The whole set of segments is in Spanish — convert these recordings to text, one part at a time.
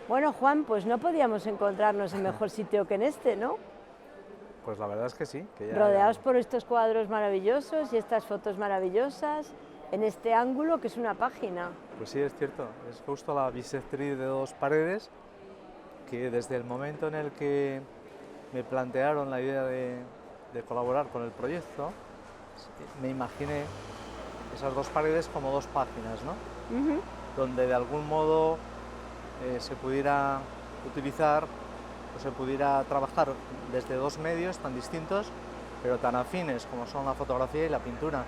Bueno, Juan, pues no podíamos encontrarnos en mejor sitio que en este, ¿no? Pues la verdad es que sí. Que Rodeados por estos cuadros maravillosos y estas fotos maravillosas, en este ángulo que es una página. Pues sí, es cierto. Es justo la bisectriz de dos paredes que desde el momento en el que me plantearon la idea de colaborar con el proyecto, me imaginé esas dos paredes como dos páginas, ¿no? Donde de algún modo se pudiera utilizar o se pudiera trabajar desde dos medios tan distintos, pero tan afines como son la fotografía y la pintura.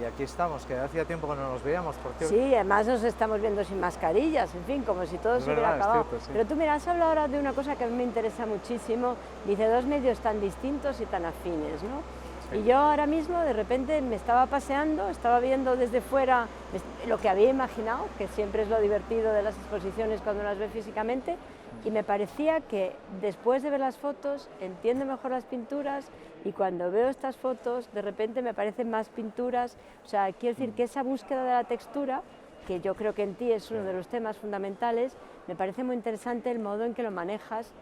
Y aquí estamos, que hacía tiempo que no nos veíamos, por cierto. Sí, además nos estamos viendo sin mascarillas, en fin, como si todo se hubiera acabado. Cierto, sí. Pero tú, mira, has hablado ahora de una cosa que a mí me interesa muchísimo, dice dos medios tan distintos y tan afines, ¿no? Sí. Y yo ahora mismo, de repente, me estaba paseando, estaba viendo desde fuera lo que había imaginado, que siempre es lo divertido de las exposiciones cuando las ve físicamente, y me parecía que después de ver las fotos entiendo mejor las pinturas y cuando veo estas fotos de repente me parecen más pinturas, o sea, quiero decir que esa búsqueda de la textura, que yo creo que en ti es uno de los temas fundamentales, me parece muy interesante el modo en que lo manejas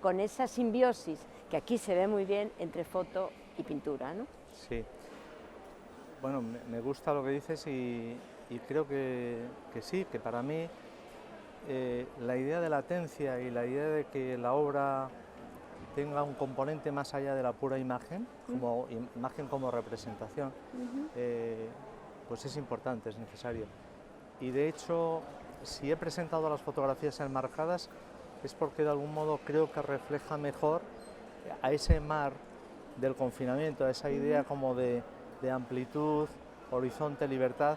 con esa simbiosis, que aquí se ve muy bien entre foto y pintura, ¿no? Sí. Bueno, me gusta lo que dices y creo que sí, que para mí la idea de latencia y la idea de que la obra tenga un componente más allá de la pura imagen, como imagen como representación, pues es importante, es necesario. Y de hecho, si he presentado las fotografías enmarcadas, es porque de algún modo creo que refleja mejor a ese mar del confinamiento, a esa idea como de amplitud, horizonte, libertad,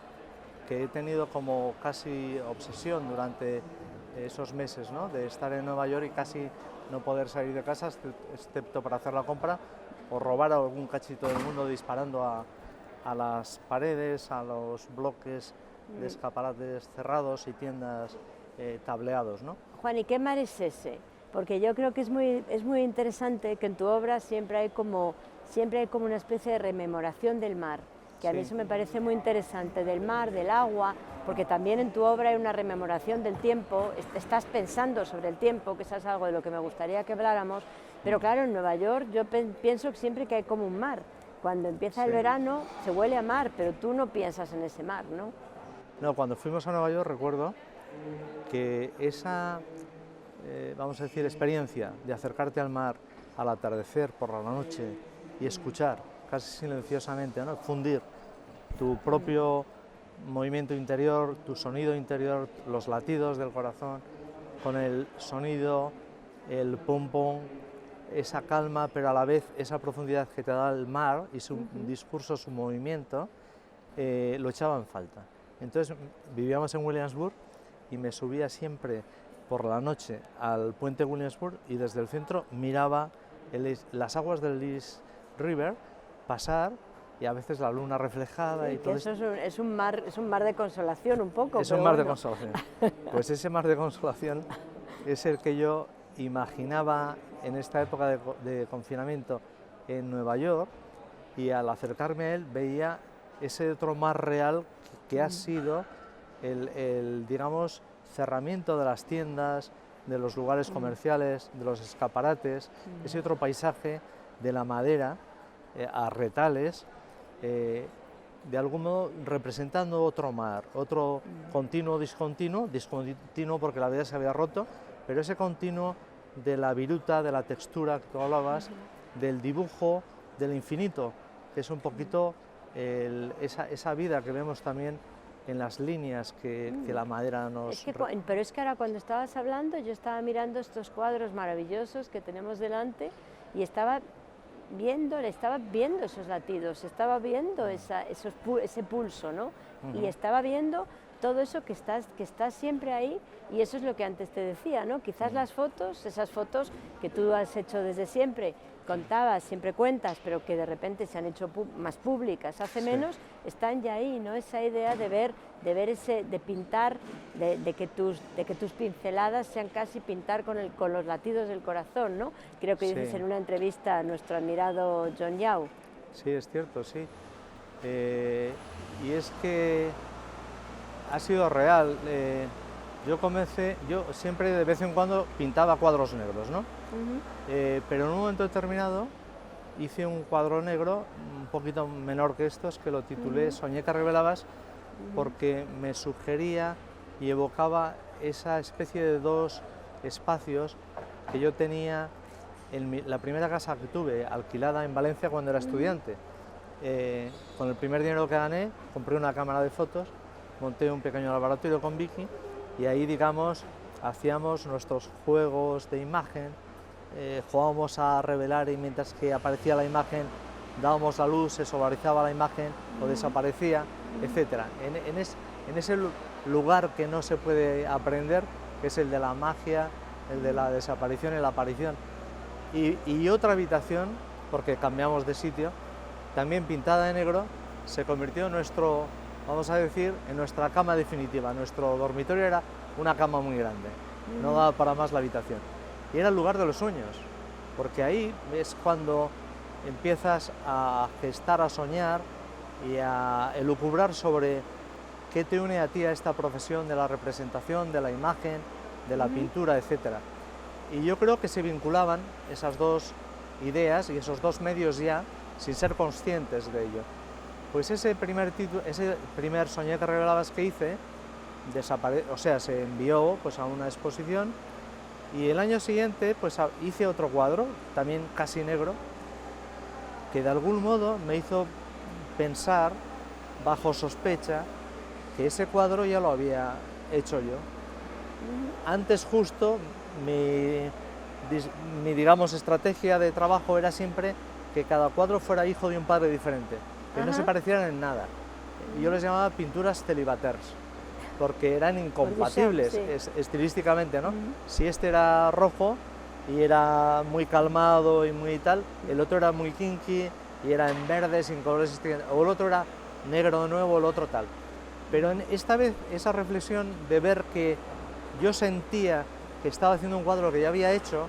que he tenido como casi obsesión durante esos meses, ¿no? De estar en Nueva York y casi no poder salir de casa, excepto para hacer la compra o robar algún cachito del mundo disparando a las paredes, a los bloques de escaparates cerrados y tiendas tableados, ¿no? Juan, ¿y qué mar es ese? Porque yo creo que es muy interesante que en tu obra siempre hay como una especie de rememoración del mar, que a mí eso me parece muy interesante, del mar, del agua, porque también en tu obra hay una rememoración del tiempo, estás pensando sobre el tiempo, que eso es algo de lo que me gustaría que habláramos, pero claro, en Nueva York yo pienso siempre que hay como un mar. Cuando empieza el verano se huele a mar, pero tú no piensas en ese mar, ¿no? No, cuando fuimos a Nueva York recuerdo que esa, vamos a decir, experiencia de acercarte al mar al atardecer por la noche y escuchar casi silenciosamente, ¿no? Fundir tu propio movimiento interior, tu sonido interior, los latidos del corazón, con el sonido, el pum pum, esa calma, pero a la vez esa profundidad que te da el mar y su discurso, su movimiento, lo echaba en falta. Entonces vivíamos en Williamsburg y me subía siempre por la noche al puente Williamsburg y desde el centro miraba las aguas del East River pasar y a veces la luna reflejada y todo eso. Es un mar de consolación un poco. Es un mar de consolación. Pues ese mar de consolación es el que yo imaginaba en esta época de confinamiento en Nueva York y al acercarme a él veía ese otro mar real que ha sido el digamos, cerramiento de las tiendas, de los lugares comerciales, de los escaparates, ese otro paisaje de la madera a retales, de algún modo representando otro mar, otro continuo, discontinuo porque la vida se había roto, pero ese continuo de la viruta, de la textura que tú hablabas, del dibujo, del infinito, que es un poquito esa vida que vemos también en las líneas que la madera nos... Pero es que ahora cuando estabas hablando yo estaba mirando estos cuadros maravillosos que tenemos delante y estaba viendo esos latidos, estaba viendo ese pulso, ¿no? Y estaba viendo todo eso que está siempre ahí y eso es lo que antes te decía, ¿no? Quizás las fotos, esas fotos que tú has hecho desde siempre, contabas, siempre cuentas, pero que de repente se han hecho más públicas hace menos, están ya ahí, ¿no? Esa idea de pintar, de que tus pinceladas sean casi pintar con los latidos del corazón, ¿no? Creo que dices en una entrevista a nuestro admirado John Yao. Sí, es cierto, sí. Y es que ha sido real. Yo siempre de vez en cuando pintaba cuadros negros, ¿no? Pero en un momento determinado hice un cuadro negro un poquito menor que estos, que lo titulé Soñé que revelabas, porque me sugería y evocaba esa especie de dos espacios que yo tenía en la primera casa que tuve alquilada en Valencia cuando era estudiante. Con el primer dinero que gané compré una cámara de fotos, monté un pequeño laboratorio con Vicky y ahí, digamos, hacíamos nuestros juegos de imagen, jugábamos a revelar y mientras que aparecía la imagen dábamos la luz, se solarizaba la imagen o desaparecía, etc. En ese lugar que no se puede aprender, que es el de la magia, el de la desaparición y la aparición. Y otra habitación, porque cambiamos de sitio, también pintada de negro, se convirtió en nuestro, vamos a decir, en nuestra cama definitiva. Nuestro dormitorio era una cama muy grande, no daba para más la habitación. Y era el lugar de los sueños, porque ahí es cuando empiezas a gestar, a soñar y a elucubrar sobre qué te une a ti a esta profesión de la representación, de la imagen, de la pintura, etc. Y yo creo que se vinculaban esas dos ideas y esos dos medios ya, sin ser conscientes de ello. Pues ese primer Soñé que revelabas que hice, se envió pues, a una exposición y el año siguiente pues, hice otro cuadro, también casi negro, que de algún modo me hizo pensar, bajo sospecha, que ese cuadro ya lo había hecho yo. Antes justo mi digamos, estrategia de trabajo era siempre que cada cuadro fuera hijo de un padre diferente, que no se parecieran en nada. Yo les llamaba pinturas celibaters, porque eran incompatibles estilísticamente, ¿no? Si este era rojo y era muy calmado y muy tal, el otro era muy kinky y era en verde, sin colores, o el otro era negro de nuevo, el otro tal. Pero esta vez esa reflexión de ver que yo sentía que estaba haciendo un cuadro que ya había hecho,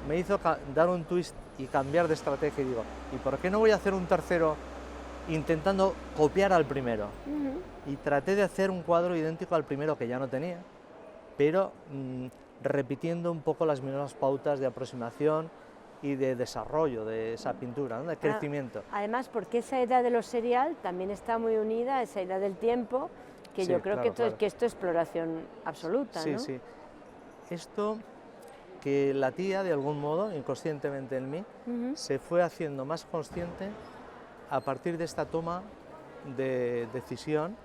me hizo dar un twist y cambiar de estrategia y digo, ¿y por qué no voy a hacer un tercero intentando copiar al primero? Y traté de hacer un cuadro idéntico al primero que ya no tenía, pero repitiendo un poco las mismas pautas de aproximación y de desarrollo de esa pintura, ¿no? De crecimiento. Además, porque esa idea de lo serial también está muy unida a esa idea del tiempo, que yo creo que esto es exploración absoluta, ¿no? Sí. Esto que latía de algún modo, inconscientemente en mí, se fue haciendo más consciente a partir de esta toma de decisión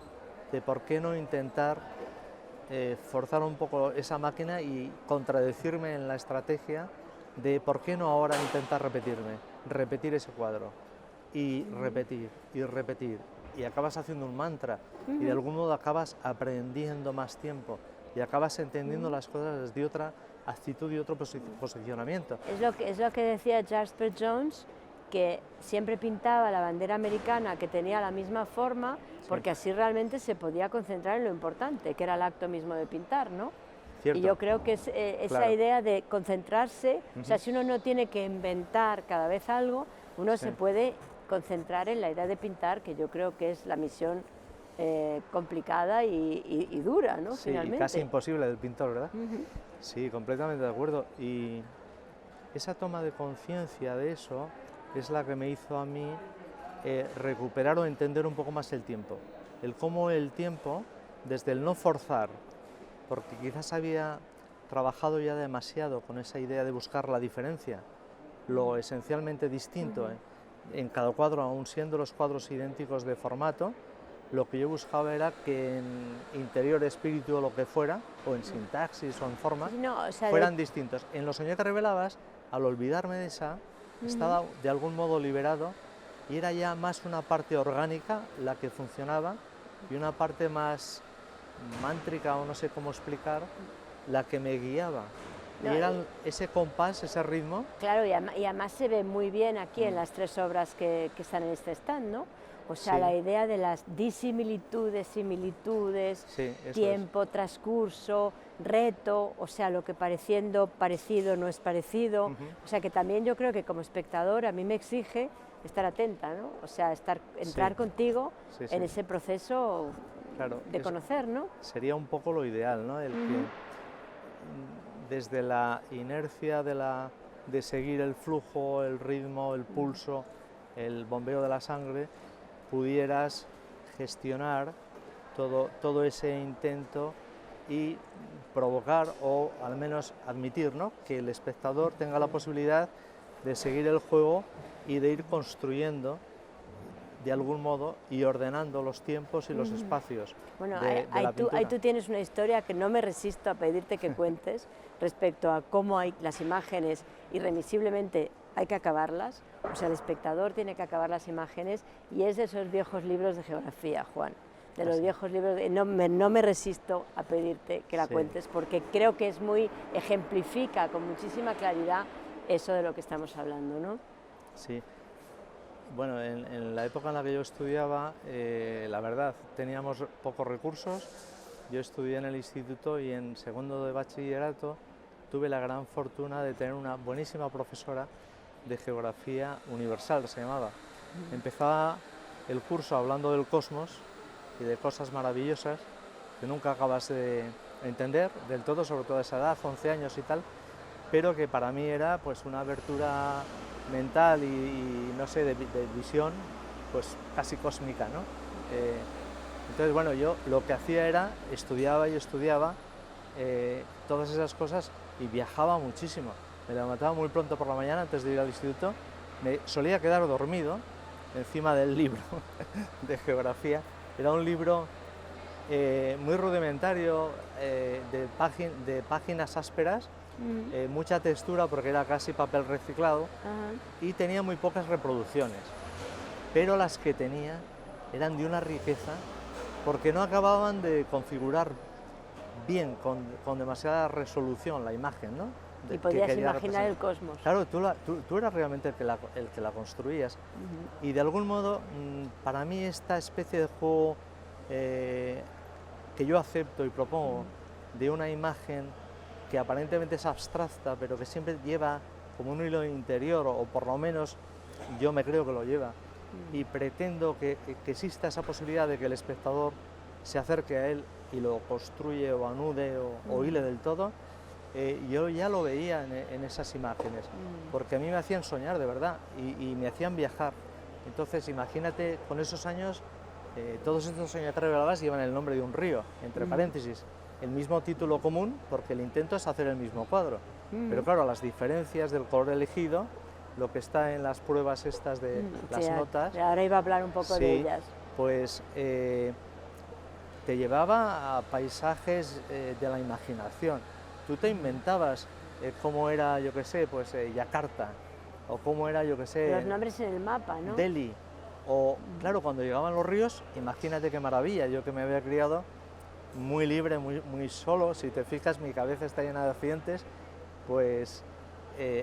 de por qué no intentar forzar un poco esa máquina y contradecirme en la estrategia de por qué no ahora intentar repetir ese cuadro y repetir y acabas haciendo un mantra y de algún modo acabas aprendiendo más tiempo y acabas entendiendo las cosas desde otra actitud y otro posicionamiento. Es lo que decía Jasper Jones, que siempre pintaba la bandera americana que tenía la misma forma, porque así realmente se podía concentrar en lo importante, que era el acto mismo de pintar, ¿no? Cierto. Y yo creo que es esa idea de concentrarse, o sea, si uno no tiene que inventar cada vez algo, uno se puede concentrar en la idea de pintar, que yo creo que es la misión complicada y dura, ¿no? Sí, finalmente. Y casi imposible del pintor, ¿verdad? Sí, completamente de acuerdo. Y esa toma de conciencia de eso es la que me hizo a mí recuperar o entender un poco más el tiempo. El cómo el tiempo, desde el no forzar, porque quizás había trabajado ya demasiado con esa idea de buscar la diferencia, lo esencialmente distinto en cada cuadro, aun siendo los cuadros idénticos de formato, lo que yo buscaba era que en interior, espíritu o lo que fuera, o en sintaxis o en forma, fueran distintos. En los Soñé que revelabas, al olvidarme de esa, estaba de algún modo liberado y era ya más una parte orgánica la que funcionaba y una parte más mántrica o no sé cómo explicar, la que me guiaba. Y era ese compás, ese ritmo. Claro, y además se ve muy bien aquí en las tres obras que están en este stand, ¿no? O sea, la idea de las disimilitudes, similitudes, tiempo, transcurso, reto, o sea, lo que pareciendo parecido no es parecido. O sea, que también yo creo que como espectador a mí me exige estar atenta, ¿no? O sea, entrar contigo en ese proceso claro, de conocer, ¿no? Sería un poco lo ideal, ¿no? El que desde la inercia de seguir el flujo, el ritmo, el pulso, el bombeo de la sangre, pudieras gestionar todo ese intento y provocar o al menos admitir, ¿no?, que el espectador tenga la posibilidad de seguir el juego y de ir construyendo de algún modo y ordenando los tiempos y los espacios. Bueno, de la pintura. ahí tú tienes una historia que no me resisto a pedirte que cuentes respecto a cómo hay las imágenes irremisiblemente hay que acabarlas, o sea, el espectador tiene que acabar las imágenes y es de esos viejos libros de geografía, Juan, de los viejos libros, no me resisto a pedirte que la cuentes porque creo que es muy, ejemplifica con muchísima claridad eso de lo que estamos hablando, ¿no? Sí. Bueno, en la época en la que yo estudiaba, la verdad, teníamos pocos recursos. Yo estudié en el instituto y en segundo de bachillerato tuve la gran fortuna de tener una buenísima profesora de geografía universal, se llamaba. Empezaba el curso hablando del cosmos y de cosas maravillosas que nunca acabas de entender del todo, sobre todo a esa edad, 11 años y tal, pero que para mí era pues una abertura mental y no sé, de visión pues casi cósmica, ¿no? Entonces, bueno, yo lo que hacía era estudiaba todas esas cosas y viajaba muchísimo. Me levantaba muy pronto por la mañana antes de ir al instituto, me solía quedar dormido encima del libro de geografía. Era un libro muy rudimentario, de páginas ásperas, mucha textura porque era casi papel reciclado y tenía muy pocas reproducciones, pero las que tenía eran de una riqueza porque no acababan de configurar bien, con demasiada resolución la imagen, ¿no? Y podías imaginar el cosmos. Claro, tú eras realmente el que la construías. Y de algún modo, para mí esta especie de juego que yo acepto y propongo, de una imagen que aparentemente es abstracta, pero que siempre lleva como un hilo interior, o por lo menos yo me creo que lo lleva, y pretendo que exista esa posibilidad de que el espectador se acerque a él y lo construye o anude o hile del todo, yo ya lo veía en esas imágenes, porque a mí me hacían soñar de verdad y me hacían viajar. Entonces imagínate, con esos años, todos estos soñatreveladas llevan el nombre de un río, entre paréntesis, el mismo título común, porque el intento es hacer el mismo cuadro. Pero claro, las diferencias del color elegido, lo que está en las pruebas estas de las notas... Ahora iba a hablar un poco de ellas. Pues te llevaba a paisajes de la imaginación. Tú te inventabas cómo era, yo qué sé, pues Yakarta, o cómo era, yo qué sé... Los nombres en el mapa, ¿no? Delhi. O, claro, cuando llegaban los ríos, imagínate qué maravilla, yo que me había criado muy libre, muy solo, si te fijas mi cabeza está llena de accidentes, pues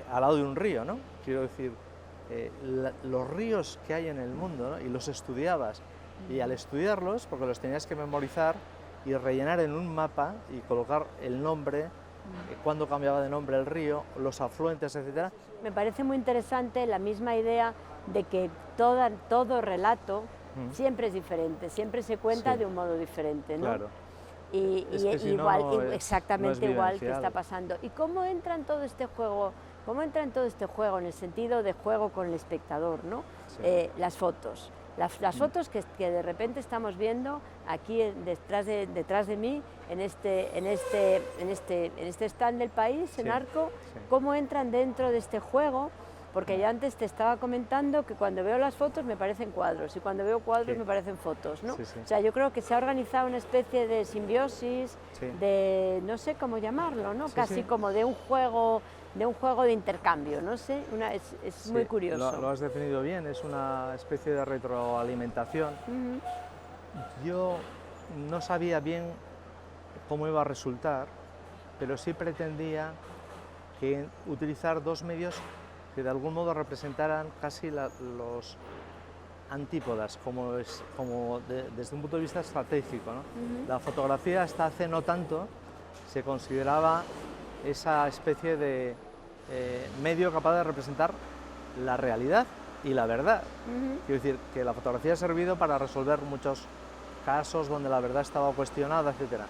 al lado de un río, ¿no? Quiero decir, los ríos que hay en el mundo, ¿no? Y los estudiabas, y al estudiarlos, porque los tenías que memorizar y rellenar en un mapa y colocar el nombre, cuándo cambiaba de nombre el río, los afluentes, etcétera. Me parece muy interesante la misma idea de que todo relato siempre es diferente, siempre se cuenta de un modo diferente, ¿no? Claro. Y exactamente igual que está pasando. ¿Y cómo entra en todo este juego? ¿Cómo entra en todo este juego en el sentido de juego con el espectador, ¿no? Las fotos. Las fotos que de repente estamos viendo aquí detrás de mí, en este stand del país, en Arco, cómo entran dentro de este juego, porque yo antes te estaba comentando que cuando veo las fotos me parecen cuadros y cuando veo cuadros me parecen fotos, ¿no? O sea, yo creo que se ha organizado una especie de simbiosis, de no sé cómo llamarlo, ¿no? Casi como de un juego de intercambio, no sé, es muy curioso. Lo has definido bien, es una especie de retroalimentación. Yo no sabía bien cómo iba a resultar, pero sí pretendía utilizar dos medios que de algún modo representaran casi los antípodas, desde un punto de vista estratégico, ¿no? La fotografía hasta hace no tanto se consideraba esa especie de medio capaz de representar la realidad y la verdad. Quiero decir que la fotografía ha servido para resolver muchos casos donde la verdad estaba cuestionada, etc.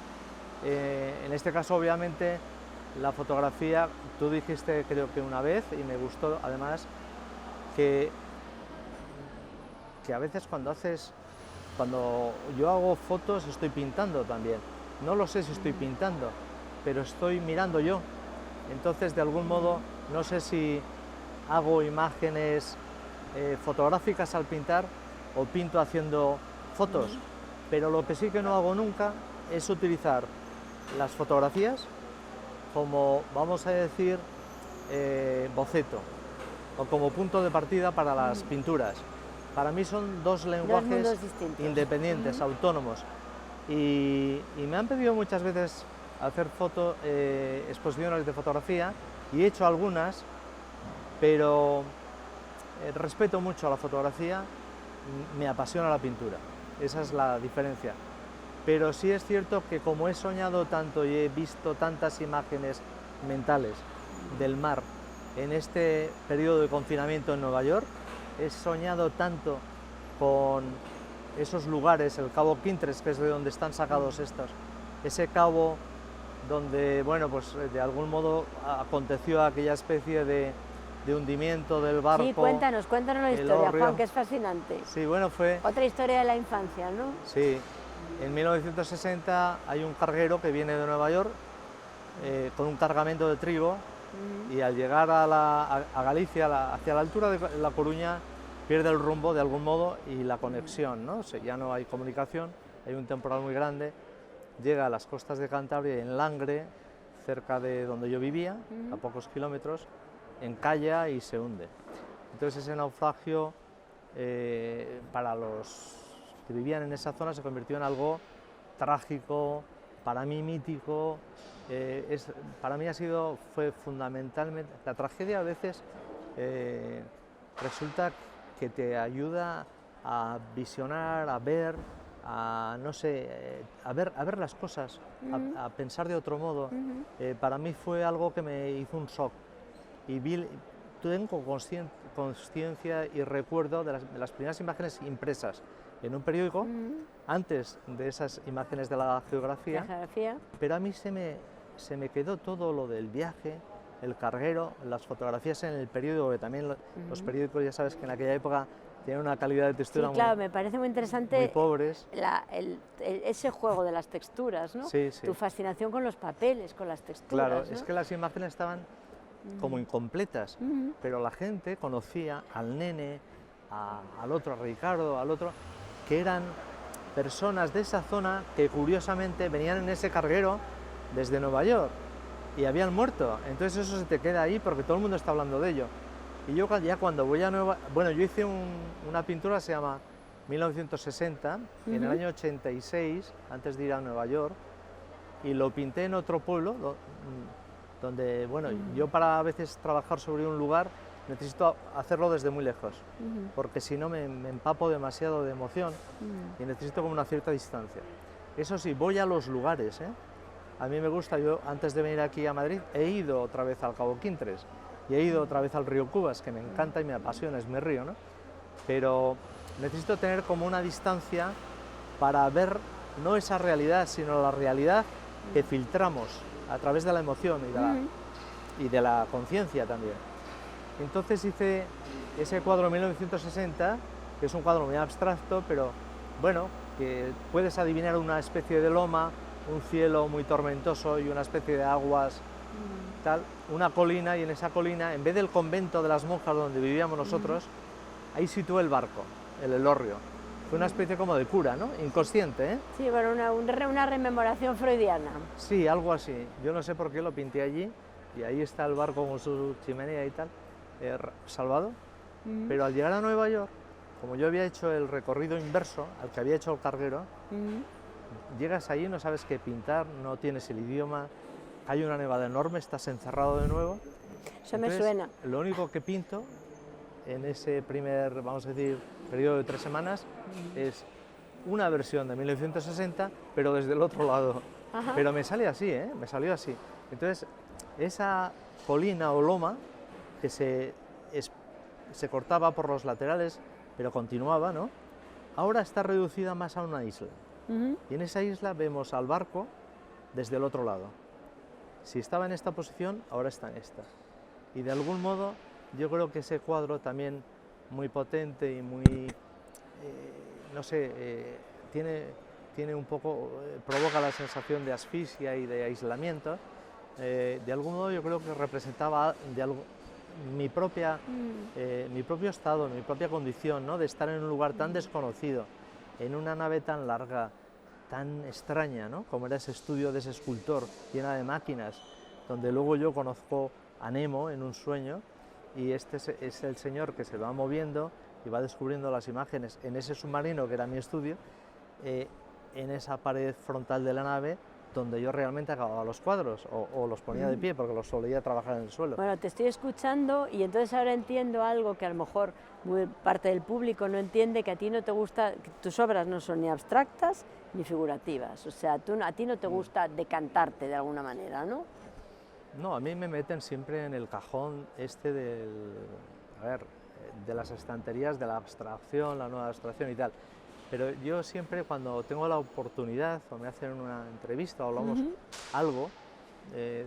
En este caso, obviamente, la fotografía, tú dijiste creo que una vez, y me gustó además, que a veces cuando yo hago fotos estoy pintando también. No lo sé si estoy pintando, pero estoy mirando yo. Entonces, de algún modo, no sé si hago imágenes fotográficas al pintar o pinto haciendo fotos, pero lo que sí que no hago nunca es utilizar las fotografías como, vamos a decir, boceto o como punto de partida para las pinturas. Para mí son dos lenguajes independientes, autónomos, y me han pedido muchas veces hacer exposiciones de fotografía, y he hecho algunas, pero respeto mucho a la fotografía, me apasiona la pintura, esa es la diferencia. Pero sí es cierto que como he soñado tanto y he visto tantas imágenes mentales del mar en este periodo de confinamiento en Nueva York, he soñado tanto con esos lugares, el Cabo Quintres, que es de donde están sacados estos, ese cabo donde, bueno, pues de algún modo aconteció aquella especie de hundimiento del barco. Sí, cuéntanos la historia, Juan, que es fascinante. Sí, bueno, fue... Otra historia de la infancia, ¿no? Sí, en 1960 hay un carguero que viene de Nueva York con un cargamento de trigo, y al llegar a Galicia, hacia la altura de La Coruña, pierde el rumbo de algún modo y la conexión, ¿no? O sea, ya no hay comunicación, hay un temporal muy grande, llega a las costas de Cantabria, en Langre, cerca de donde yo vivía, a pocos kilómetros, encalla y se hunde. Entonces ese naufragio para los que vivían en esa zona se convirtió en algo trágico, para mí mítico. Para mí fue fundamentalmente, la tragedia a veces resulta que te ayuda a visionar, a ver, no sé, a ver las cosas, a pensar de otro modo. Para mí fue algo que me hizo un shock, y tengo consciencia y recuerdo de las primeras imágenes impresas en un periódico, antes de esas imágenes de la geografía, pero a mí se me quedó todo lo del viaje, el carguero, las fotografías en el periódico, que también los periódicos, ya sabes que en aquella época tenían una calidad de textura me parece muy interesante, muy pobres. Ese juego de las texturas, ¿no? Sí, sí. Tu fascinación con los papeles, con las texturas. Claro, ¿no? es que las imágenes estaban como incompletas, pero la gente conocía al nene, al otro, a Ricardo, al otro, que eran personas de esa zona que curiosamente venían en ese carguero desde Nueva York y habían muerto. Entonces eso se te queda ahí porque todo el mundo está hablando de ello. Y yo ya cuando voy a yo hice una pintura que se llama 1960, en el año 86, antes de ir a Nueva York, y lo pinté en otro pueblo donde, bueno, yo para a veces trabajar sobre un lugar necesito hacerlo desde muy lejos, porque si no me empapo demasiado de emoción y necesito como una cierta distancia. Eso sí, voy a los lugares, A mí me gusta, yo antes de venir aquí a Madrid he ido otra vez al Cabo Quintres y he ido otra vez al río Cubas, que me encanta y me apasiona, es mi río, ¿no? Pero necesito tener como una distancia para ver no esa realidad, sino la realidad que filtramos a través de la emoción y de la conciencia también. Entonces hice ese cuadro en 1960, que es un cuadro muy abstracto, pero bueno, que puedes adivinar una especie de loma, un cielo muy tormentoso y una especie de aguas, tal, una colina, y en esa colina, en vez del convento de las monjas donde vivíamos nosotros, ahí situé el barco, el Elorrio. Fue una especie como de cura, ¿no? Inconsciente, ¿eh? Sí, bueno, una rememoración freudiana. Sí, algo así. Yo no sé por qué lo pinté allí, y ahí está el barco con su chimenea y tal, salvado. Pero al llegar a Nueva York, como yo había hecho el recorrido inverso al que había hecho el carguero, llegas allí, no sabes qué pintar, no tienes el idioma, hay una nevada enorme, estás encerrado de nuevo. Eso me suena. Lo único que pinto en ese primer, vamos a decir, periodo de 3 semanas, es una versión de 1960, pero desde el otro lado. Pero me sale así, me salió así. Entonces, esa colina o loma que se cortaba por los laterales, pero continuaba, ¿no? Ahora está reducida más a una isla. Ujú. Y en esa isla vemos al barco desde el otro lado. Si estaba en esta posición, ahora está en esta. Y de algún modo yo creo que ese cuadro también muy potente y muy, no sé, tiene un poco, provoca la sensación de asfixia y de aislamiento. De algún modo yo creo que representaba mi propio estado, mi propia condición, ¿no? De estar en un lugar tan desconocido, en una nave tan larga, tan extraña, ¿no? Como era ese estudio de ese escultor, llena de máquinas, donde luego yo conozco a Nemo en un sueño, y este es el señor que se va moviendo y va descubriendo las imágenes en ese submarino que era mi estudio, en esa pared frontal de la nave, donde yo realmente acababa los cuadros o los ponía de pie porque los solía trabajar en el suelo. Bueno, te estoy escuchando y entonces ahora entiendo algo que a lo mejor parte del público no entiende, que a ti no te gusta, que tus obras no son ni abstractas ni figurativas, o sea, a ti no te gusta decantarte de alguna manera, ¿no? No, a mí me meten siempre en el cajón de las estanterías de la abstracción, la nueva abstracción y tal. Pero yo siempre, cuando tengo la oportunidad o me hacen una entrevista o hablamos algo,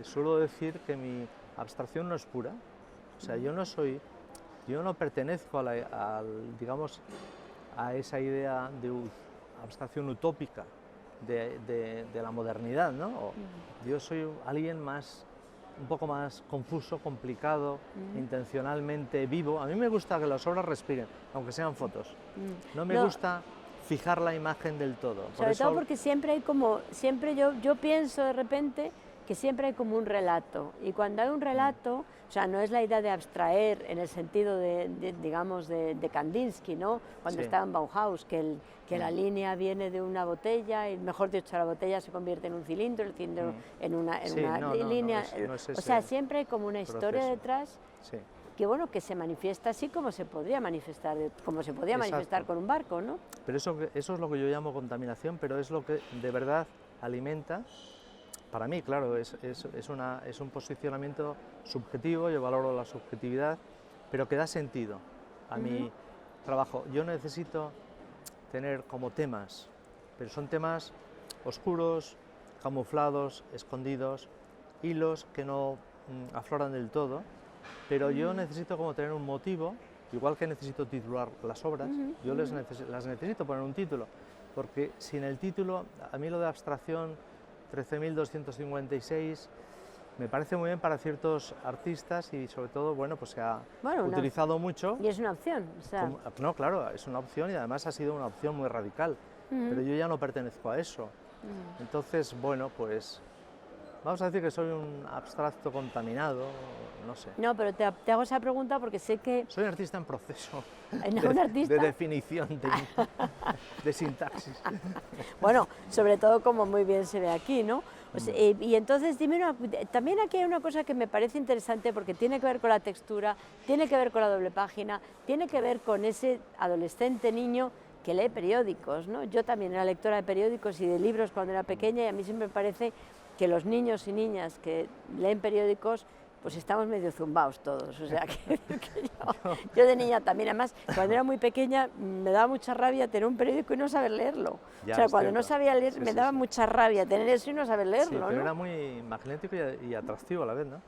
suelo decir que mi abstracción no es pura. O sea, yo no pertenezco digamos, a esa idea de abstracción utópica de la modernidad, ¿no? Yo soy alguien un poco más confuso, complicado, intencionalmente vivo. A mí me gusta que las obras respiren, aunque sean fotos. No me gusta fijar la imagen del todo. Sobre todo porque siempre hay yo pienso de repente que siempre hay como un relato, y cuando hay un relato, o sea, no es la idea de abstraer en el sentido digamos, de Kandinsky, ¿no? Cuando estaba en Bauhaus, que la línea viene de una botella, y mejor dicho, la botella se convierte en un cilindro, el cilindro en una línea, o sea, siempre hay como una historia detrás. Sí. Que bueno, que se manifiesta así como se podría manifestar, manifestar con un barco, ¿no? Pero eso es lo que yo llamo contaminación, pero es lo que de verdad alimenta. Para mí, claro, es un posicionamiento subjetivo, yo valoro la subjetividad, pero que da sentido a mi trabajo. Yo necesito tener como temas, pero son temas oscuros, camuflados, escondidos, hilos que no afloran del todo. Pero yo necesito como tener un motivo, igual que necesito titular las obras, yo las necesito poner un título, porque sin el título, a mí lo de abstracción 13.256 me parece muy bien para ciertos artistas y sobre todo, bueno, pues se ha utilizado mucho. Y es una opción, o sea. No, claro, es una opción y además ha sido una opción muy radical, pero yo ya no pertenezco a eso. Entonces, bueno, pues vamos a decir que soy un abstracto contaminado, no sé. No, pero te hago esa pregunta porque sé que... Soy un artista en proceso de definición, de sintaxis. Bueno, sobre todo como muy bien se ve aquí, ¿no? O sea, y entonces dime también aquí hay una cosa que me parece interesante porque tiene que ver con la textura, tiene que ver con la doble página, tiene que ver con ese adolescente niño que lee periódicos, ¿no? Yo también era lectora de periódicos y de libros cuando era pequeña, y a mí siempre me parece que los niños y niñas que leen periódicos pues estamos medio zumbados todos, o sea, que yo de niña también, además, cuando era muy pequeña me daba mucha rabia tener un periódico y no saber leerlo. Ya, o sea, cuando no sabía leer me daba mucha rabia tener eso y no saber leerlo, pero ¿no? era muy magnético y atractivo a la vez, ¿no?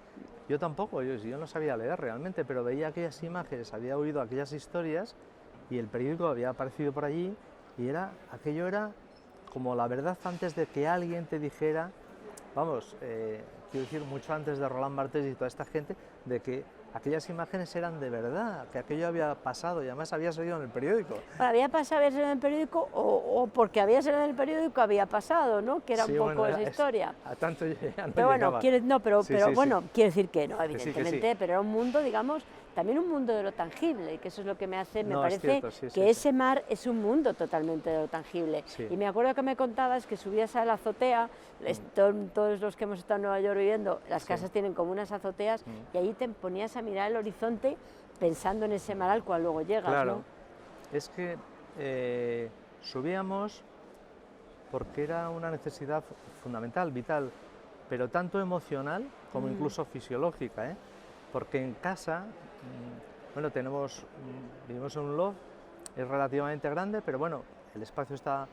Yo tampoco, yo no sabía leer realmente, pero veía aquellas imágenes, había oído aquellas historias y el periódico había aparecido por allí y aquello era como la verdad antes de que alguien te dijera, vamos, quiero decir, mucho antes de Roland Barthes y toda esta gente, de que aquellas imágenes eran de verdad, que aquello había pasado y además había salido en el periódico. Bueno, había salido en el periódico o porque había salido en el periódico había pasado, ¿no? Que era un poco esa historia. A tanto ya no pero bueno, llegaba. Quiero decir que no, evidentemente, pero era un mundo, digamos, también un mundo de lo tangible, que eso es lo que me parece que ese mar es un mundo totalmente de lo tangible. Sí. Y me acuerdo que me contabas que subías a la azotea, todos los que hemos estado en Nueva York viviendo, las casas tienen como unas azoteas, y ahí te ponías a mirar el horizonte pensando en ese mar al cual luego llegas, claro, ¿no? Es que subíamos porque era una necesidad fundamental, vital, pero tanto emocional como incluso fisiológica, porque en casa, bueno, vivimos en un loft, es relativamente grande, pero bueno, el espacio está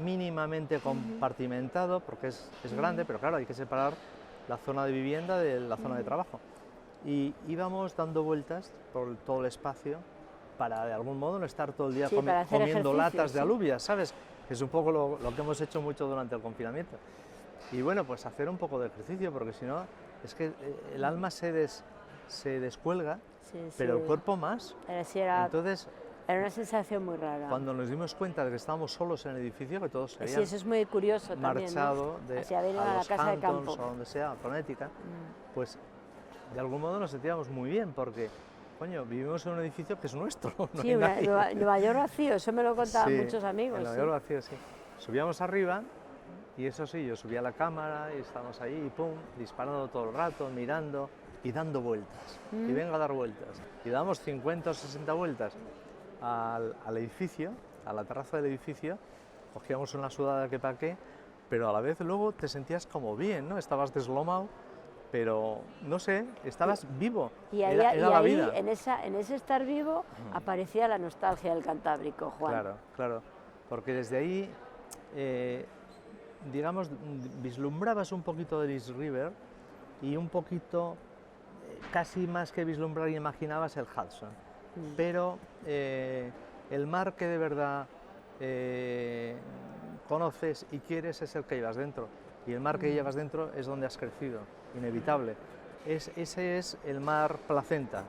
mínimamente compartimentado, porque es grande, pero claro, hay que separar la zona de vivienda de la zona de trabajo. Y íbamos dando vueltas por todo el espacio para de algún modo no estar todo el día comiendo latas de alubias, ¿sabes? Es un poco lo que hemos hecho mucho durante el confinamiento. Y bueno, pues hacer un poco de ejercicio, porque si no, es que el alma se descuelga, pero el cuerpo más. Entonces, era una sensación muy rara. Cuando nos dimos cuenta de que estábamos solos en el edificio, que todos se habían sí, eso es muy curioso marchado también, ¿no? a la casa Hamptons, de campo, o donde sea, a Connecticut, pues de algún modo nos sentíamos muy bien, porque coño, vivimos en un edificio que es nuestro. No sí, Nueva York vacío, eso me lo contaban sí, muchos amigos. En Nueva York vacío, sí. Subíamos arriba y eso sí, yo subía la cámara y estábamos ahí y pum, disparando todo el rato, mirando y dando vueltas. Y venga a dar vueltas. Y damos 50 o 60 vueltas al edificio, a la terraza del edificio, cogíamos una sudada que pa' qué, pero a la vez luego te sentías como bien, ¿no? Estabas deslomado, pero no sé, estabas vivo, y ahí, era la ahí, vida. En ese estar vivo aparecía la nostalgia del Cantábrico, Juan. Claro, claro, porque desde ahí, digamos, vislumbrabas un poquito del East River y un poquito, casi más que vislumbrar, imaginabas el Hudson. Pero el mar que de verdad conoces y quieres es el que llevas dentro, y el mar que llevas dentro es donde has crecido, inevitable. Ese es el mar placenta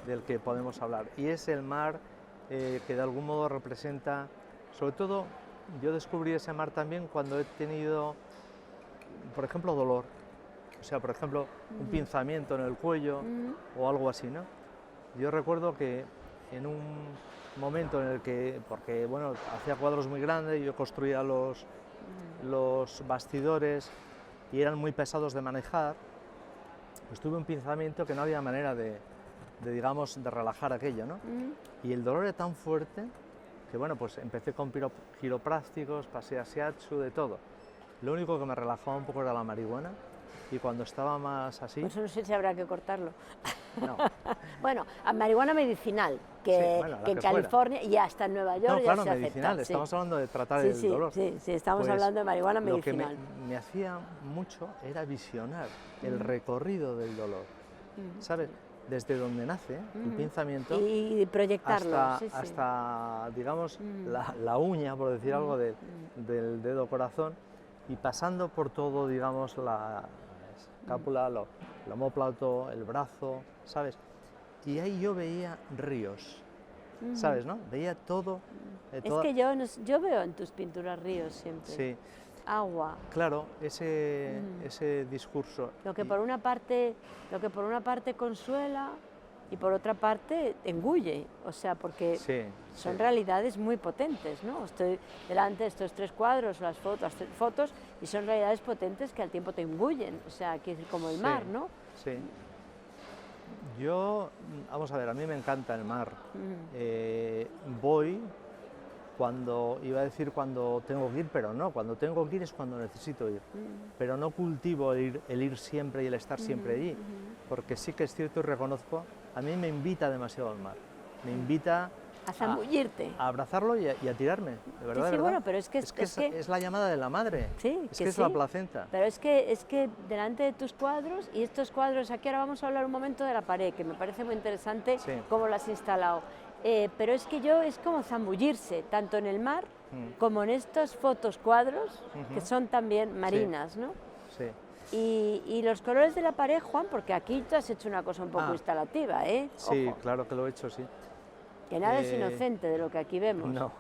del que podemos hablar, y es el mar que de algún modo representa, sobre todo, yo descubrí ese mar también cuando he tenido, por ejemplo, dolor, o sea, por ejemplo, un pinzamiento en el cuello o algo así, ¿no? Yo recuerdo que en un momento en el que, porque bueno, hacía cuadros muy grandes, yo construía los bastidores y eran muy pesados de manejar, pues tuve un pinzamiento que no había manera de digamos, de relajar aquello, ¿no? Y el dolor era tan fuerte que, bueno, pues empecé con quiroprácticos, pasé a shiatsu, de todo. Lo único que me relajaba un poco era la marihuana, y cuando estaba más así... Pues no sé si habrá que cortarlo. No. Bueno, a marihuana medicinal, que, sí, bueno, que en California fuera. y hasta en Nueva York no, claro, ya se medicinal, acepta. estamos hablando de tratar el dolor. Sí, estamos pues, hablando de marihuana medicinal. Lo que me hacía mucho era visionar el recorrido del dolor, ¿sabes? Desde donde nace el pinzamiento y proyectarlo hasta digamos, la uña, por decir algo, del dedo corazón, y pasando por todo, digamos, la escápula, el omóplato, el brazo, ¿sabes? Y ahí yo veía ríos, ¿sabes, no? Veía todo. Es que yo veo en tus pinturas ríos siempre. Sí. Agua. Claro, ese discurso. Lo que por una parte consuela y por otra parte engulle, o sea, porque son realidades muy potentes, ¿no? Estoy delante de estos tres cuadros, las fotos, y son realidades potentes que al tiempo te engullen, o sea, quiero decir, como el mar, ¿no? Sí. Yo, vamos a ver, a mí me encanta el mar. Voy cuando, iba a decir cuando tengo que ir, pero no, cuando tengo que ir es cuando necesito ir. Pero no cultivo el ir siempre y el estar siempre allí, porque sí que es cierto y reconozco, a mí me invita demasiado al mar, me invita a zambullirte, a abrazarlo y a tirarme, de verdad. Sí, de verdad. Bueno, pero es que es la llamada de la madre, es la placenta. Pero es que delante de tus cuadros, y estos cuadros, aquí ahora vamos a hablar un momento de la pared, que me parece muy interesante cómo lo has instalado. Pero es que es como zambullirse, tanto en el mar como en estos cuadros, que son también marinas, ¿no? Sí. Y los colores de la pared, Juan, porque aquí tú has hecho una cosa un poco instalativa, ¿eh? Sí, Ojo. claro que lo he hecho, sí. Que nada es inocente de lo que aquí vemos. No,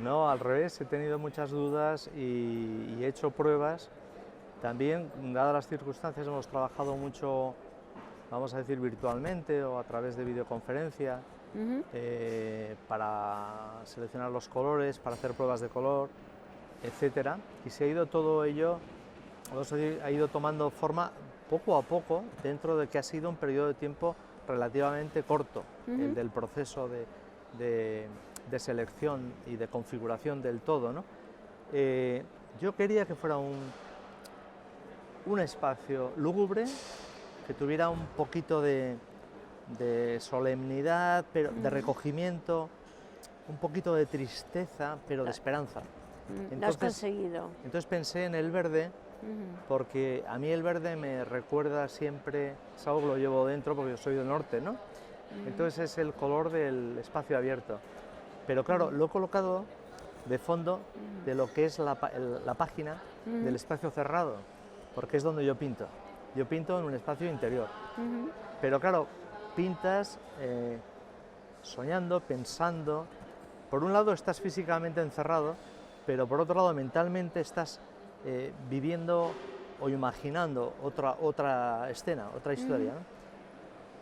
no, al revés, he tenido muchas dudas y he hecho pruebas. También, dadas las circunstancias, hemos trabajado mucho, vamos a decir, virtualmente o a través de videoconferencia, para seleccionar los colores, para hacer pruebas de color, etcétera. Y se ha ido todo ello, ha ido tomando forma poco a poco, dentro de que ha sido un periodo de tiempo relativamente corto, el del proceso de selección y de configuración del todo, ¿no? Yo quería que fuera un espacio lúgubre, que tuviera un poquito de solemnidad, pero de recogimiento, un poquito de tristeza, pero de esperanza. Lo has conseguido. Entonces pensé en el verde, porque a mí el verde me recuerda siempre, es algo que lo llevo dentro porque yo soy del norte, ¿no? Entonces es el color del espacio abierto. Pero claro, lo he colocado de fondo de lo que es la página del espacio cerrado, porque es donde yo pinto. Yo pinto en un espacio interior. Pero claro, pintas soñando, pensando. Por un lado estás físicamente encerrado, pero por otro lado mentalmente estás viviendo o imaginando otra escena, otra historia, ¿no?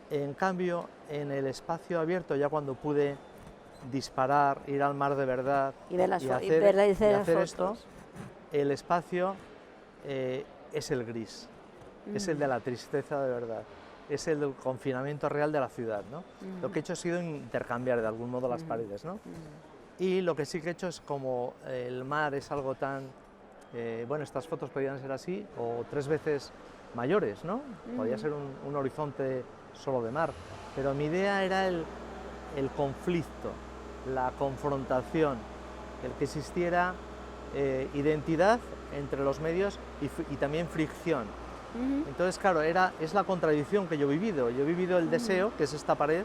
En cambio, en el espacio abierto, ya cuando pude disparar, ir al mar de verdad y hacer esto, el espacio es el gris, es el de la tristeza de verdad, es el del confinamiento real de la ciudad, ¿no? Lo que he hecho ha sido intercambiar de algún modo las paredes, ¿no? Y lo que sí que he hecho es, como el mar es algo tan... bueno, estas fotos podrían ser así, o 3 veces mayores, ¿no? Podría ser un horizonte solo de mar, pero mi idea era el conflicto, la confrontación, el que existiera identidad entre los medios y también fricción. Entonces, claro, es la contradicción que yo he vivido. Yo he vivido el deseo, que es esta pared,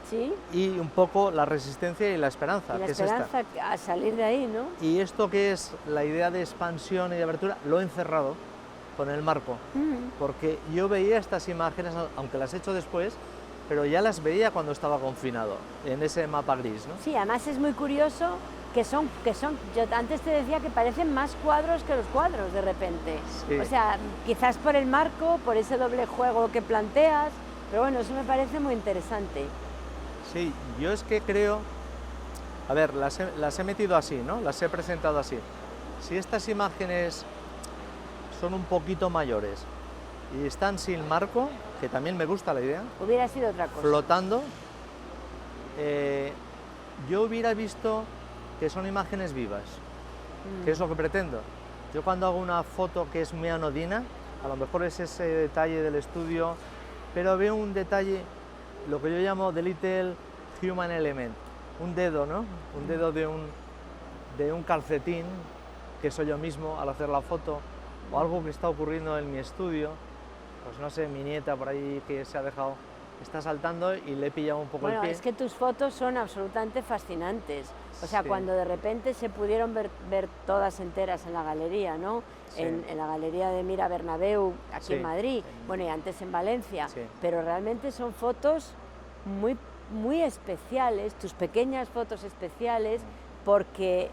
¿sí? Y un poco la resistencia y la esperanza, que es esta. A salir de ahí, ¿no? Y esto que es la idea de expansión y de abertura, lo he encerrado con el marco, porque yo veía estas imágenes, aunque las he hecho después, pero ya las veía cuando estaba confinado, en ese mapa gris, ¿no? Sí, además es muy curioso que son, yo antes te decía que parecen más cuadros que los cuadros de repente. Sí. O sea, quizás por el marco, por ese doble juego que planteas, pero bueno, eso me parece muy interesante. Sí, yo es que creo, a ver, las he metido así, ¿no? Las he presentado así. Si estas imágenes son un poquito mayores y están sin marco, que también me gusta la idea. Hubiera sido otra cosa. Flotando, yo hubiera visto que son imágenes vivas, que es lo que pretendo. Yo cuando hago una foto que es muy anodina, a lo mejor es ese detalle del estudio, pero veo un detalle, lo que yo llamo the little human element, un dedo, ¿no? Un dedo de un calcetín, que soy yo mismo al hacer la foto, o algo que está ocurriendo en mi estudio, pues no sé, mi nieta por ahí que se ha dejado, está saltando y le he pillado un poco el pie. Bueno, es que tus fotos son absolutamente fascinantes. O sea, sí. Cuando de repente se pudieron ver todas enteras en la galería, ¿no? Sí. En la galería de Mira Bernabéu, aquí sí. En Madrid, bueno, y antes en Valencia. Sí. Pero realmente son fotos muy, muy especiales, tus pequeñas fotos especiales, porque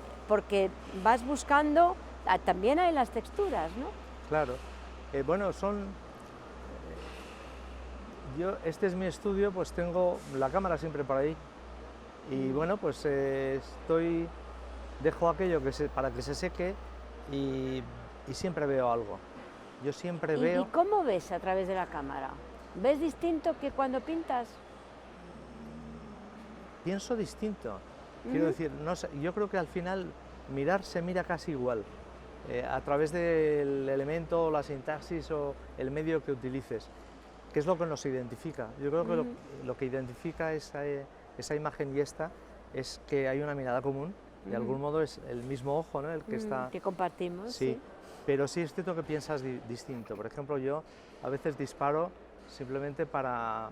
vas buscando, también hay las texturas, ¿no? Claro. Bueno, este es mi estudio, pues tengo la cámara siempre por ahí y bueno, pues dejo aquello para que se seque y siempre veo algo. Yo siempre veo... ¿Y cómo ves a través de la cámara? ¿Ves distinto que cuando pintas? Pienso distinto. Quiero decir, no sé, yo creo que al final se mira casi igual, a través del elemento, la sintaxis o el medio que utilices. ¿Qué es lo que nos identifica? Yo creo que lo que identifica esa imagen y esta es que hay una mirada común, y de algún modo es el mismo ojo, ¿no? El que está... Que compartimos. Sí, pero sí es cierto que piensas distinto. Por ejemplo, yo a veces disparo simplemente para,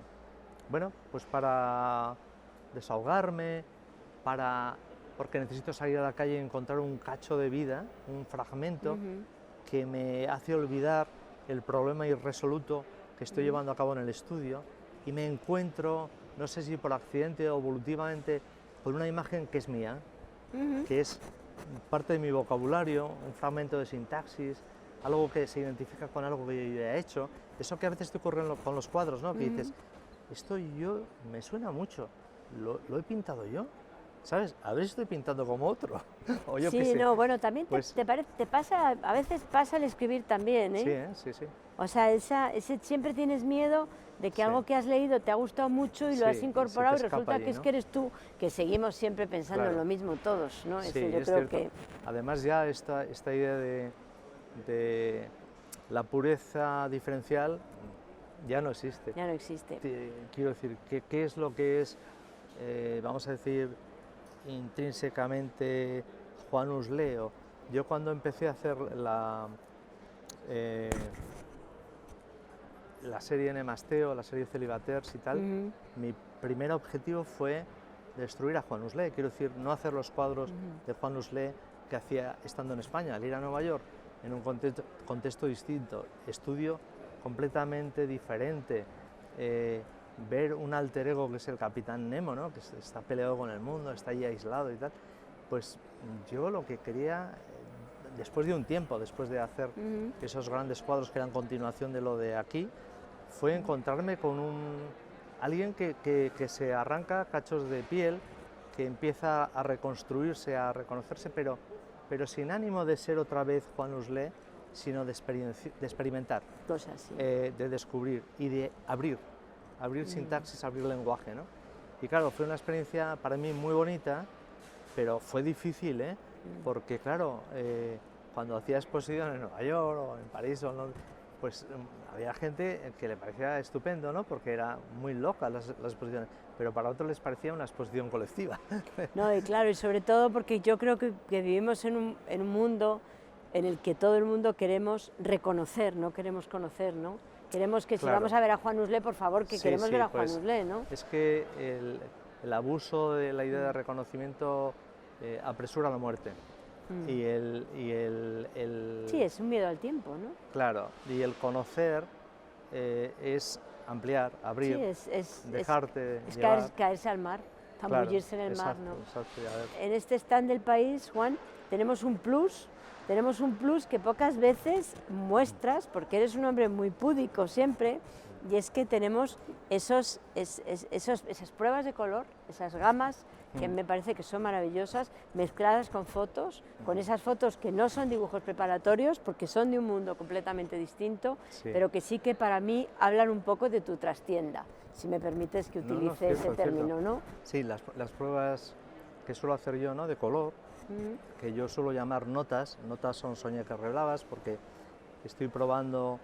bueno, pues para desahogarme, porque necesito salir a la calle y encontrar un cacho de vida, un fragmento que me hace olvidar el problema irresoluto que estoy llevando a cabo en el estudio, y me encuentro, no sé si por accidente o evolutivamente, con una imagen que es mía, que es parte de mi vocabulario, un fragmento de sintaxis, algo que se identifica con algo que yo he hecho. Eso que a veces te ocurre con los cuadros, ¿no? Que dices, esto me suena mucho, lo he pintado yo, ¿sabes? A ver si estoy pintando como otro. O yo sí, qué sé. No, bueno, también pues, te pasa, a veces pasa el escribir también, ¿eh? Sí, sí. O sea, siempre tienes miedo de que algo que has leído te ha gustado muto y lo has incorporado y resulta que es que eres tú, que seguimos siempre pensando en lo mismo todos, ¿no? Sí, yo creo que... Además ya esta idea de la pureza diferencial ya no existe. Ya no existe. Quiero decir, ¿qué es lo que es, vamos a decir, intrínsecamente Juan Usleo. Yo cuando empecé a hacer la serie Nemasteo, la serie Celibaters y tal, mi primer objetivo fue destruir a Juan Uslé, quiero decir, no hacer los cuadros de Juan Uslé que hacía estando en España, al ir a Nueva York, en un contexto distinto, estudio completamente diferente, ver un alter ego que es el Capitán Nemo, ¿no? Que está peleado con el mundo, está ahí aislado y tal, pues yo lo que quería, después de un tiempo, después de hacer esos grandes cuadros que eran continuación de lo de aquí, fue encontrarme con alguien que se arranca cachos de piel, que empieza a reconstruirse, a reconocerse, pero sin ánimo de ser otra vez Juan Uslé, sino de experimentar, cosas, sí. De descubrir y de abrir sintaxis, abrir lenguaje, ¿no? Y claro, fue una experiencia para mí muy bonita, pero fue difícil, porque claro, cuando hacía exposiciones en Nueva York o en París o en Londres, pues había gente que le parecía estupendo, ¿no? Porque era muy loca las exposiciones, pero para otros les parecía una exposición colectiva. No, y claro, y sobre todo porque yo creo que vivimos en un mundo en el que todo el mundo queremos reconocer, no queremos conocer, ¿no? Queremos que si vamos a ver a Juan Uslé, por favor, que queremos ver a Juan Uslé, ¿no? Es que el abuso de la idea de reconocimiento apresura la muerte. Y sí, es un miedo al tiempo, ¿no? Claro, y el conocer es ampliar, abrir, sí, dejarte es llevar. caerse al mar, zambullirse en el mar, ¿no? Exacto, en este stand del país, Juan, tenemos un plus que pocas veces muestras, porque eres un hombre muy púdico siempre, y es que tenemos esas pruebas de color, esas gamas, que me parece que son maravillosas, mezcladas con fotos, con esas fotos que no son dibujos preparatorios, porque son de un mundo completamente distinto, pero que sí que para mí hablan un poco de tu trastienda, si me permites que utilice ese término, ¿no? Sí, las pruebas que suelo hacer yo, ¿no?, de color, que yo suelo llamar notas son soñecas reblavas, porque estoy probando,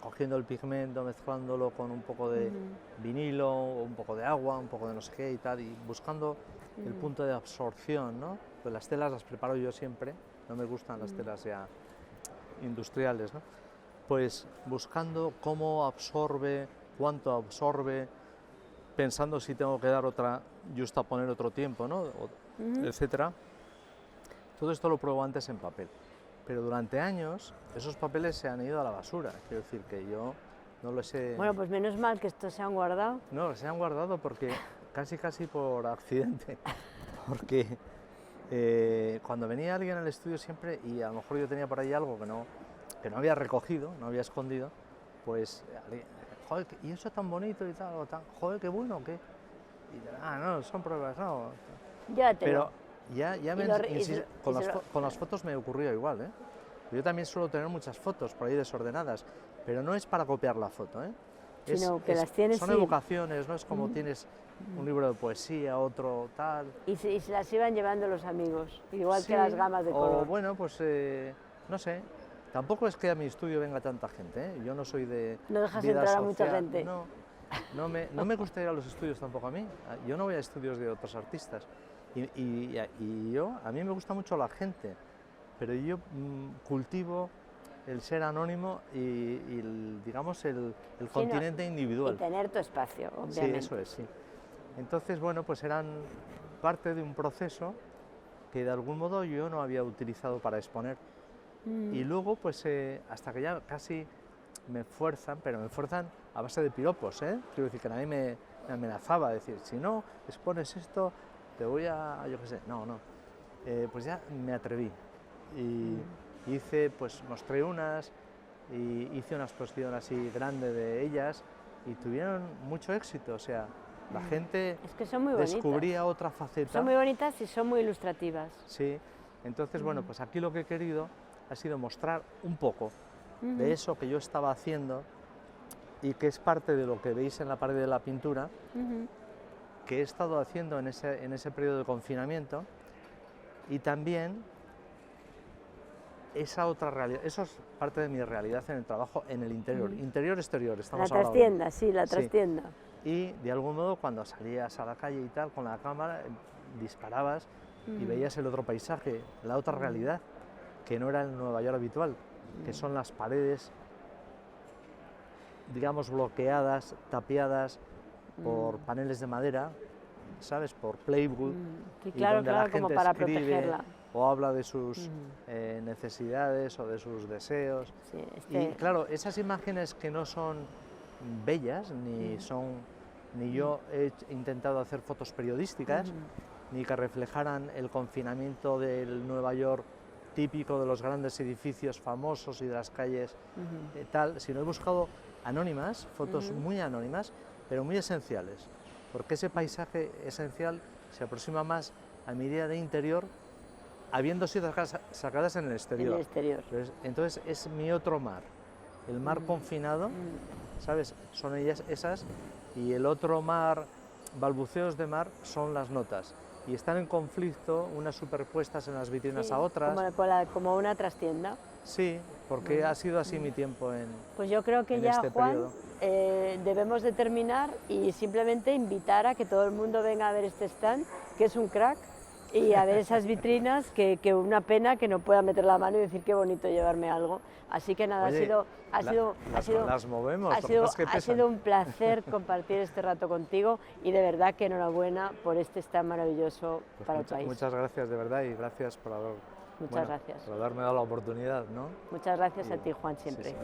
cogiendo el pigmento, mezclándolo con un poco de vinilo, un poco de agua, un poco de no sé qué y tal, y buscando el punto de absorción, ¿no? Pues las telas las preparo yo siempre, no me gustan las telas ya industriales, ¿no? Pues buscando cómo absorbe, cuánto absorbe, pensando si tengo que dar otra, poner otro tiempo, ¿no? Etcétera. Todo esto lo pruebo antes en papel. Pero durante años esos papeles se han ido a la basura, quiero decir que yo no los he... Bueno, pues menos mal que estos se han guardado. No, se han guardado porque casi por accidente, porque cuando venía alguien al estudio siempre, y a lo mejor yo tenía por ahí algo que no había recogido, no había escondido, pues, joder, y eso es tan bonito y tal, o tan, joder, qué bueno, ¿qué? Y, no, son pruebas, no. Llévatelo. Pero con las fotos me ocurrió igual, ¿eh? Yo también suelo tener muchas fotos por ahí desordenadas, pero no es para copiar la foto, ¿eh? Sino que las tienes, son evocaciones, no es como tienes un libro de poesía, otro tal. Y se las iban llevando los amigos, igual que las gamas de color. O bueno, pues no sé, tampoco es que a mi estudio venga tanta gente, ¿eh? Yo no soy de... No dejas vida entrar social, a mucha gente. No me gusta ir a los estudios tampoco a mí, yo no voy a estudios de otros artistas. Y a mí me gusta mucho la gente, pero yo cultivo el ser anónimo y digamos el continente individual. Y tener tu espacio, obviamente. Sí, eso es, sí. Entonces, bueno, pues eran parte de un proceso que de algún modo yo no había utilizado para exponer. Y luego, pues hasta que ya casi me fuerzan, pero me fuerzan a base de piropos, ¿eh? Quiero decir que a mí me amenazaba, decir, si no expones esto, te voy a, yo qué sé, no. Pues ya me atreví y mostré unas y hice una exposición así grande de ellas y tuvieron mucho éxito, o sea, la gente es que son muy descubría otra faceta. Son muy bonitas y son muy ilustrativas. Sí, entonces, bueno, pues aquí lo que he querido ha sido mostrar un poco de eso que yo estaba haciendo y que es parte de lo que veis en la pared de la pintura, que he estado haciendo en ese periodo de confinamiento, y también esa otra realidad, eso es parte de mi realidad en el trabajo en el interior, interior-exterior, estamos hablando. La trastienda, sí, la trastienda. Sí. Y de algún modo cuando salías a la calle y tal con la cámara, disparabas y veías el otro paisaje, la otra realidad, que no era el Nueva York habitual, que son las paredes, digamos, bloqueadas, tapiadas por paneles de madera, ¿sabes? Por plywood, Sí, y claro, donde claro, la gente como para escribe protegerla. o habla de sus necesidades o de sus deseos. Sí, Y claro, esas imágenes que no son bellas, ni yo he intentado hacer fotos periodísticas, ni que reflejaran el confinamiento del Nueva York típico de los grandes edificios famosos y de las calles tal, sino he buscado anónimas, fotos muy anónimas, pero muy esenciales, porque ese paisaje esencial se aproxima más a mi idea de interior, habiendo sido sacadas en el exterior. En el exterior. Entonces es mi otro mar, el mar confinado, ¿sabes? Son ellas esas, y el otro mar, balbuceos de mar, son las notas. Y están en conflicto, unas superpuestas en las vitrinas a otras. Como una trastienda. Sí, porque ha sido así mi tiempo en Pues yo creo que ya, este Juan, periodo. debemos de terminar y simplemente invitar a que todo el mundo venga a ver este stand, que es un crack, y a ver esas vitrinas, que una pena que no pueda meter la mano y decir qué bonito llevarme algo. Así que nada, Oye, las movemos, ha sido un placer compartir este rato contigo y de verdad que enhorabuena por este stand maravilloso para el país. Muchas gracias de verdad y gracias por Muchas gracias. por haberme dado la oportunidad, ¿no? Muchas gracias a ti, Juan, siempre. Sí.